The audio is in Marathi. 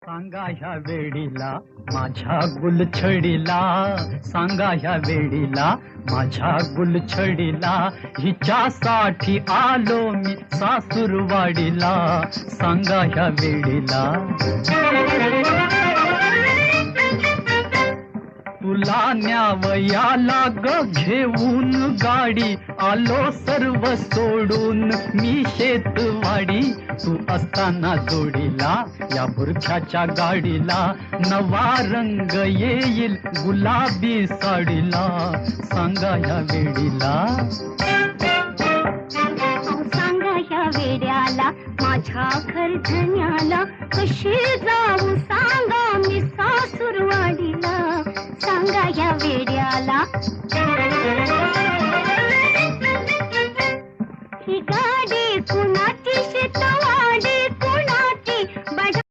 सांगा ह्या वेळीला माझ्या गुलछडीला, सांगा ह्या वेळीला माझ्या गुलछडीला, हिच्यासाठी आलो मी सासूरवाडीला, सांगा ह्या वेळीला. तुला न्यावयाला ग घेऊन गाडी, आलो सर्व सोडून मी शेतवाडी, तू असताना जोडीला या बुरख्याच्या गाडीला, नवा रंग येईल गुलाबी साडीला, सांगा ह्या वेळीला. सांगा ह्या वेड्याला माझ्या घरधन्याला, कशी जाऊ सांगा मी सासूरवाडीला, सांगा ह्या वेड्याला.